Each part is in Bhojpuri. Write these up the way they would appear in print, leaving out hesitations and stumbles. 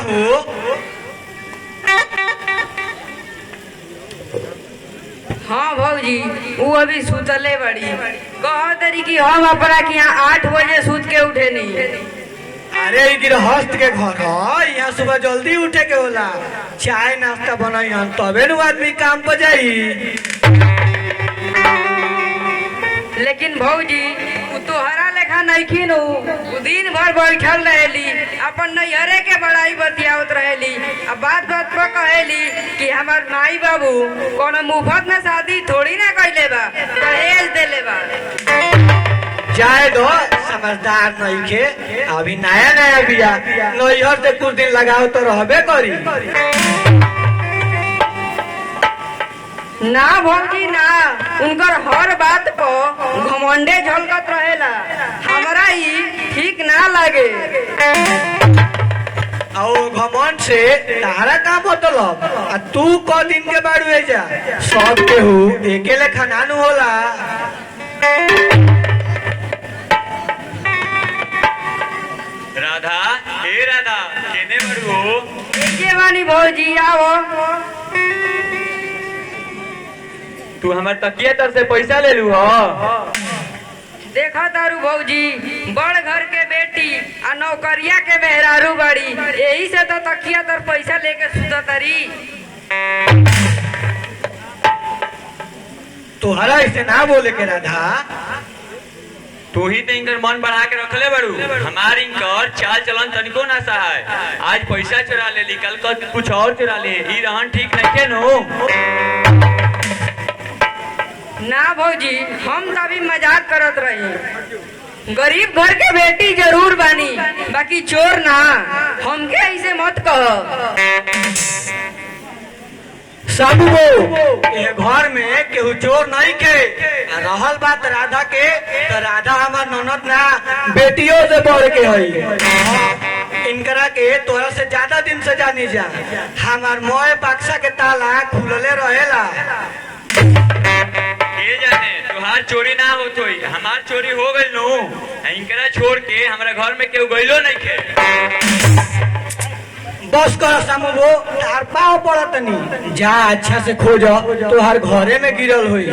हो? हाँ भौजी, वो अभी सुतले बड़ी। कह तरी कि हम अपना के यहाँ 8 बजे सूत के उठे नहीं। अरे गृहस्थ के घर है, यहाँ सुबह जल्दी उठे के होला। चाय नाश्ता बनाई तबे न आदमी काम पर जाई। लेकिन भौजी उ तोहरा लेखा नइखिन हो। उ दिन भर बैठल रहेली, अपन नैहरे के बड़ाई बतियावत रहेली। अब बात बात पर कहेली कि हमार माई बाबू कोनो मुफ्त में शादी थोड़ी ना कइले बा, दहेज देले बा। जाए दो, समझदार नहीं के। अभी नया नया बिया, नैहर से कुछ दिन लगाओ तो रहबे करी। ना भौजी ना, उनकर हर बात पर घमंडे झलकत रहेला। हमरा ही ठीक ना लगे। और घमंड से तारा का मतलब? आ तू क दिन के बाद हुए जा, सब केहू एके लेखा नानू होला। राधा, हे राधा, केने बड़ू? के बानी भौजी, आओ। तू हमार तकिया तर से पैसा ले लू हो? देखा तारू भौजी, बड़ घर के बेटी आ नौकरिया के मेहरारू बड़ी, यही से तो तकिया तर पैसा लेके सुता तरी। तोहरा ऐसे ना बोले के राधा। तू ही तो इनकर मन बढ़ा के रखले बड़ू। हमार इनकर चाल चलन तनिको ना सहाय। आज पैसा चुरा ले ली, कल कुछ और चुरा ले। ई रहन ठीक नहीं के नो। ना भौजी, हम तभी मजाक करत रही। गरीब घर के बेटी जरूर बानी, बाकी चोर ना। हमके ऐसे मत कह। सब ये घर में केहू चोर नहीं के। रहल बात राधा के, तो राधा हमार ननद ना, बेटियों से बढ़ के है। इनकरा के तोरा से ज्यादा दिन से जानी जा। हमार मोए बक्सा के ताला खुलले रहेला। ये जाने तुहार चोरी ना हो तो हमार चोरी हो गई नो। इनकरा छोड़ के हमारा घर में केहू गइलो नहीं के। बस कर समझो, तार पाव पड़त नहीं। जा अच्छा से खोज, तोहार घरे में गिरल हुई।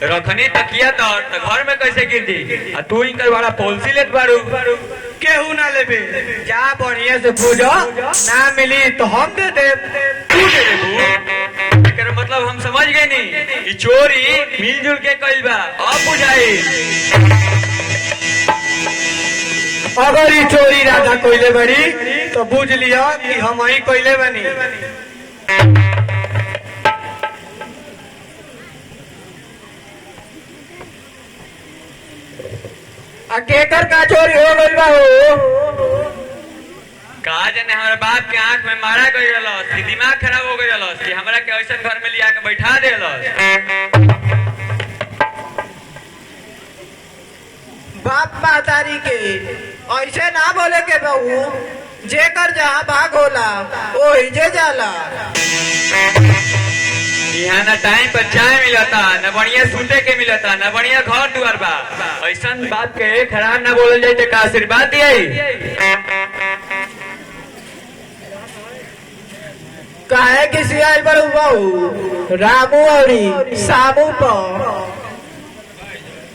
रखनी तकिया तो घर में कैसे गिर दी? आ तू इनकर बड़ा पॉलिसी लेत बाड़ू। केहू ना लेबे। जा बढ़िया से खोज, ना मिली तो हम दे दे। तू दे देबू? एकर मतलब हम समझ गए नहीं। ई चोरी मिलजुल के कइल बा, अब बुझाई। अगर ये चोरी राधा कोइले बड़ी तो बुझ लिया कि हम ही कोइले बनी। केकर का चोरी हो गई बा हो? कहा जाने हमारे बाप के आंख में मारा गई रहलस कि दिमाग खराब हो गई रहलस कि हमरा के ऐसा घर में लिया के बैठा देलस। बाप मातारी के ऐसे ना बोले के बहू। जेकर जहाँ भाग होला वही जे जाला। यहाँ न टाइम पर चाय मिलता, न बढ़िया सूते के मिलता, न बढ़िया घर दुआर बा। ऐसा बात के खराब न बोल जाए तो का आशीर्वाद दिए? काहे किसी आई बड़ू बहू रामू और सामू पर।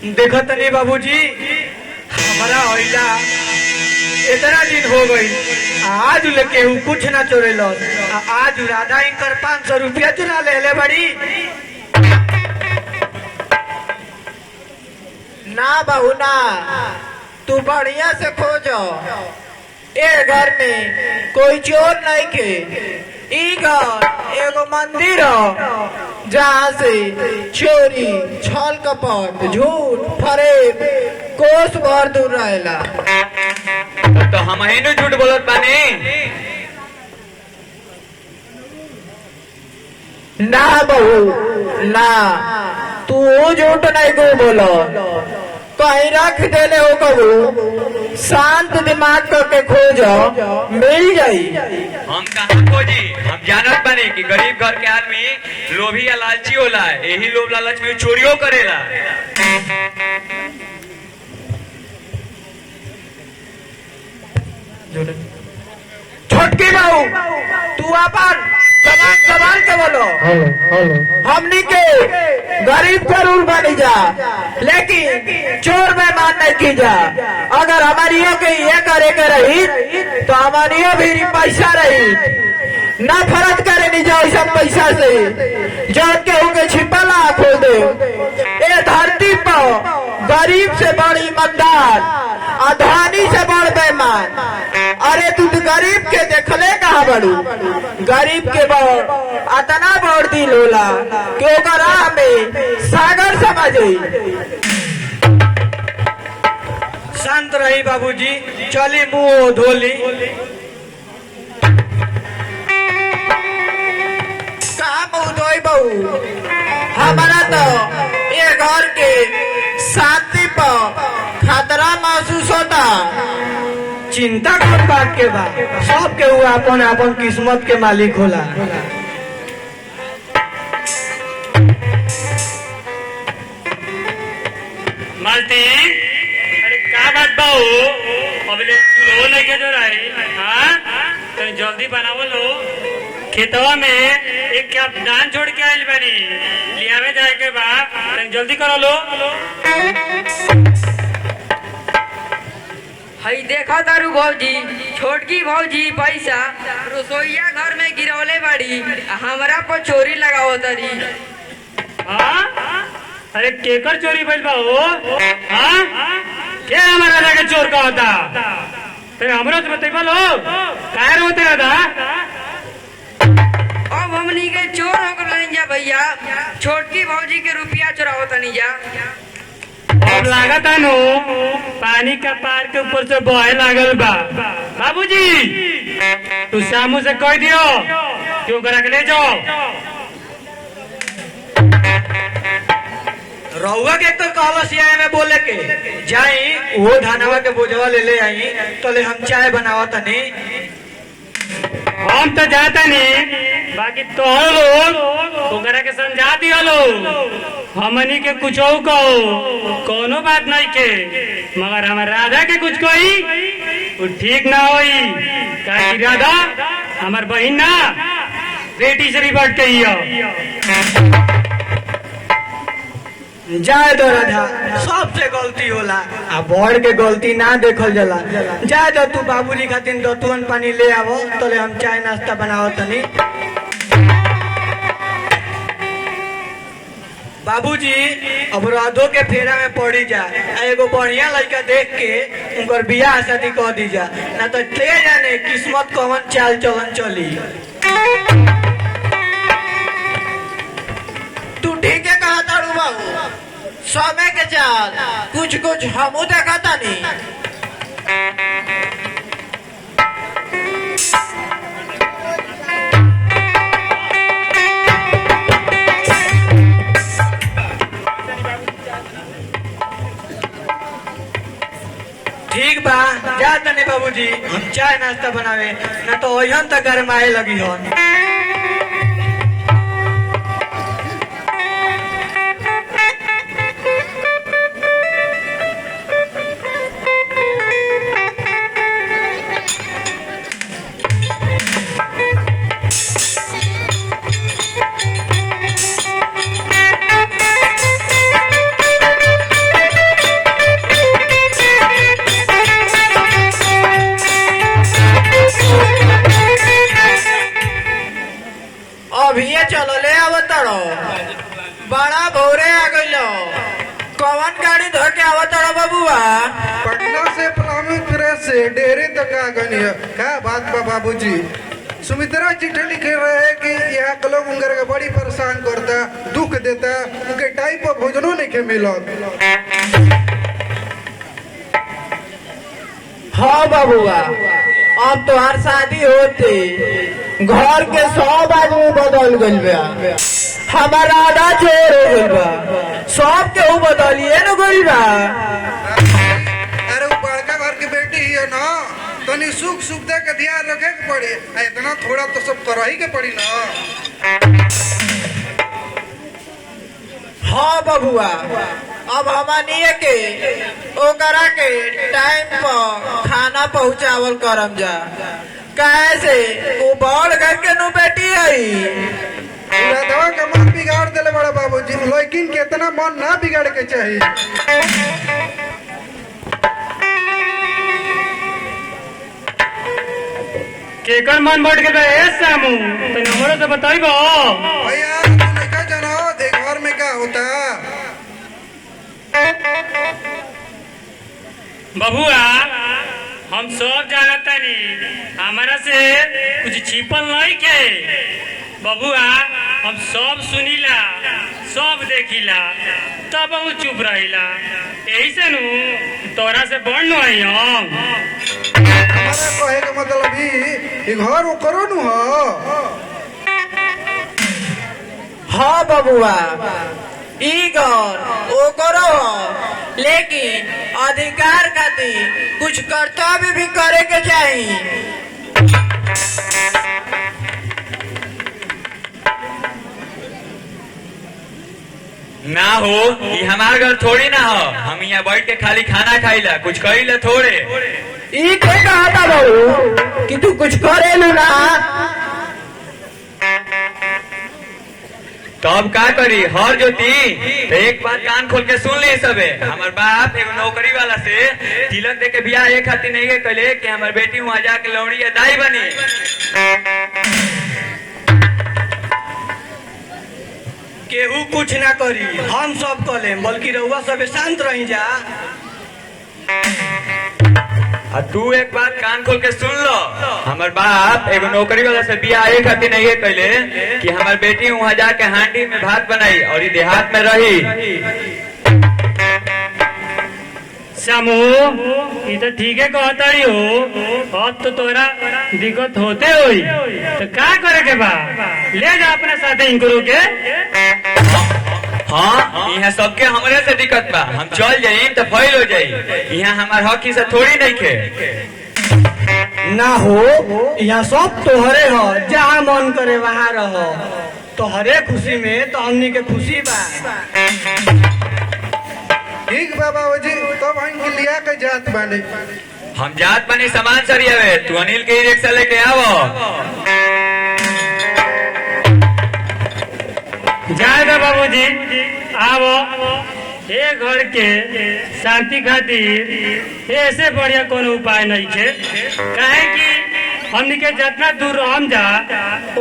देखत नहीं बाबूजी, हमारा ओइला इतना दिन हो गई, आज लेके कुछ ना चोरे लो। आज राधा इनकर 500 रुपया चुरा ले बड़ी। ना बहू ना, तू बढ़िया से खोजो। ए घर में कोई चोर नहीं के। ई घर एगो मंदिर हो, जहाँ से चोरी, छल कपट, झूठ, फरेब कोस भर दूर रहेला। तो हम ही नु झूठ बोलत बानी। ना बहू ना, तू झूठ नहीं को बोलो। कहीं रख देले हो कबू, शांत दिमाग करके खोजो, मिल जाई। हम कहाँ खोजी? हम जानत बानी कि गरीब घर के आदमी लोभी या लालची होला। यही लोभ लालच में चोरियों करेला। छोटकी बहू तू अपन जबान संभाल के बोलो। हमनी के गरीब जरूर बनी जा लेकिन चोर मेहमान नहीं की जा। अगर हमारी के ये करे के रही तो हमारी भी पैसा रही ना फर्क करे नहीं जाओ सब पैसा से जो केहू के छिपला खोल दे। ए धरती पर गरीब से बड़ ईमानदार अधानी से बड़ बेईमान। अरे तू तो गरीब के देखले कहा बड़ू गरीब के बड़ अतना बड़ दिल होला कि ओकर राह में सागर समझे। शांत रही बाबूजी, चली मुंह धोली। कहा मुंह धोई बहू हमारा तो ये घर के शांति पर खतरा महसूस होता। चिंता कौन बात के बा, सब के हुआ अपन अपन किस्मत के मालिक होला। मालती अरे का बात बाऊ अभी लो लेके जो रही हाँ तो जल्दी बनावो लो। खेतवा में एक क्या धान छोड़ के आयल बनी लियावे जाए के बा तनी जल्दी करो लो। हई देखा तारू भौजी छोटकी भौजी पैसा रसोईया घर में गिरौले बाड़ी आ हमरा पर चोरी लगाओ तरी। हाँ अरे केकर चोरी भइल बा हो हाँ क्या हमारा राजा के चोर का होता तेरे हमरो से बतैबा लो काहे रोते रहता। अब हमनी के चोर हो गए जा भैया छोटकी भौजी के रुपया चुराओ तनी जा। अब लागत है नो पानी का पार के ऊपर से बहे लागल बा। बाबूजी तू सामू से कह दियो क्यों करा के ले जाओ। रउआ के तो कहलसिया में बोले के जाई वो धानवा के बोझवा ले आई तो ले हम चाय बनावा तनी। हम तो जाता नहीं बाकी तो लोग ओकरा के समझा दियो लो हमनी के कुछ कहो कोनो बात नहीं के मगर हमार राधा के कुछ कही वो ठीक ना होई काहे कि राधा हमार बहिन ना बेटी से भी बढ़ के ही हो। जाए दो राधा, सबसे गलती होला आ बड़ के गलती ना देखल जाला। जाए दो तू बाबूजी खातिर दतुअन पानी ले आवो तो ले हम चाय नाश्ता बनाओ तनी। बाबूजी अब राधो के फेरा में पड़ी जा एगो बढ़िया लड़का देख के उनकर बियाह शादी कह दी जा ना तो ले जाने किस्मत कौन चाल चलन चली। तू ठीक है कहा तारू बाबू समय के चाल कुछ कुछ हमू देखा तानी। ठीक बा जा तनी बाबूजी हम चाय नाश्ता बनावे ना तो ओहन तक गरमाए लगी हन। अभी चलो ले आवतड़ो बड़ा भोरे आ गइलो कौन गाड़ी धो के आवतड़ो बबुआ। पटना से पलामू प्रेस से डेरे तक आ गई है। क्या बात बा बाबूजी सुमित्रा चिट्ठी लिखे रहे कि यहाँ के लोग उनकर के बड़ी परेशान करता दुख देता उनके टाइम पर भोजनों नहीं के मिलत। हाँ बबुआ अब तो हर शादी होती घर के 100 आदमी बदल गइल बा। हमारा आधा चोर हो गइल बा सब केहू बदलिए न गइल बा। अरे वो बड़का घर की बेटी है ना तनी सुख सुविधा के ध्यान रखे के पड़ी इतना थोड़ा तो सब करही के पड़ी ना। हाँ बबुआ अब हमनिए के ओकरा के टाइम पर खाना पहुँचावल करम जा। काहे से वो बड़ घर के नु बेटी है। राधवा का मन बिगाड़ देले बड़ा बाबूजी, लेकिन कितना मन ना बिगाड़ के चाहिए। केकर मन बढ़ गए ए सामू तो हमरो से बताइबो। भैया तू नहीं जानो देख घर में क्या होता। बबुआ हम सब जानता नहीं, हमारा से कुछ छिपल नहीं के। बबुआ हम सब सुनीला, सब देखिला, तब हम चुप रहिला। यही से नु तोरा से बढ़ नु आई हम। हमारा कहे का मतलब ही घर वो करो नु हो। हाँ बबुआ ई घर ओ करो, लेकिन अधिकार खातिर कुछ कर्तव्य भी करे के चाहिए। ना हो, ये हमार घर थोड़ी ना हो। हम यहाँ बैठ के खाली खाना खाइला, कुछ करीला थोड़े। ई के कहा था बहू कि तू कुछ करे ना। तब का करी हर जोती। तो एक बात कान खोल के सुन ले सबे। हमार बाप एगो नौकरी वाला से तिलक दे के बियाह एक खातिर नहीं के कहले कि हमार बेटी वहाँ जाके लौड़ी या दाई बनी। केहू कुछ ना करी, हम सब कले, बल्कि रउआ सब शांत रही जा। आ तू एक बात कान खोल के सुन लो। हमार बाप एगो नौकरी वाला से बियाह एक खातिर नहीं है कहले कि हमार बेटी वहाँ जाके हांडी में भात बनाई और देहात में रही। सामू ये तो ठीक है कहता ही हो। अब तो तोरा दिक्कत होते हुई तो क्या करे के बा, ले जा अपने साथे इनको के। हाँ यहाँ सबके हमरे से दिक्कत बा, हम चल जाये तो फैल हो जाये। यहाँ हमार हक से थोड़ी नहीं खे। ना हो, यहाँ सब तोहरे हो, जहाँ मन करे वहाँ रहो। तोहरे खुशी में तो हमनी के खुशी बा। ठीक बा बाबूजी, तब हम के लिया के जात बानी। हम जात बनी सामान सरियावे, तू अनिल के रिक्शा लेके आवो। जाएगा बाबूजी आवो। ये घर के शांति खातिर ऐसे बढ़िया कोनो उपाय नहीं है। काहे कि हमनी के जितना दूर हम जा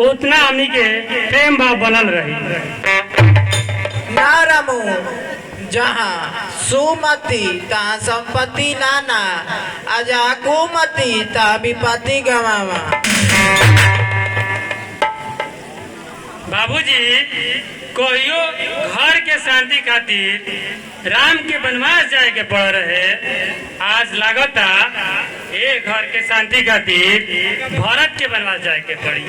उतना हमनी के प्रेम भाव बनल रही। ना रामू, जहाँ सुमति तहाँ संपत्ति नाना, आ जहाँ कुमति तहाँ विपत्ति गवावा। बाबूजी कहियो घर के शांति खातिर राम के वनवास जाए के पड़ रहे, आज लागता ये घर के शांति खातिर भरत के वनवास जाए के पड़ी।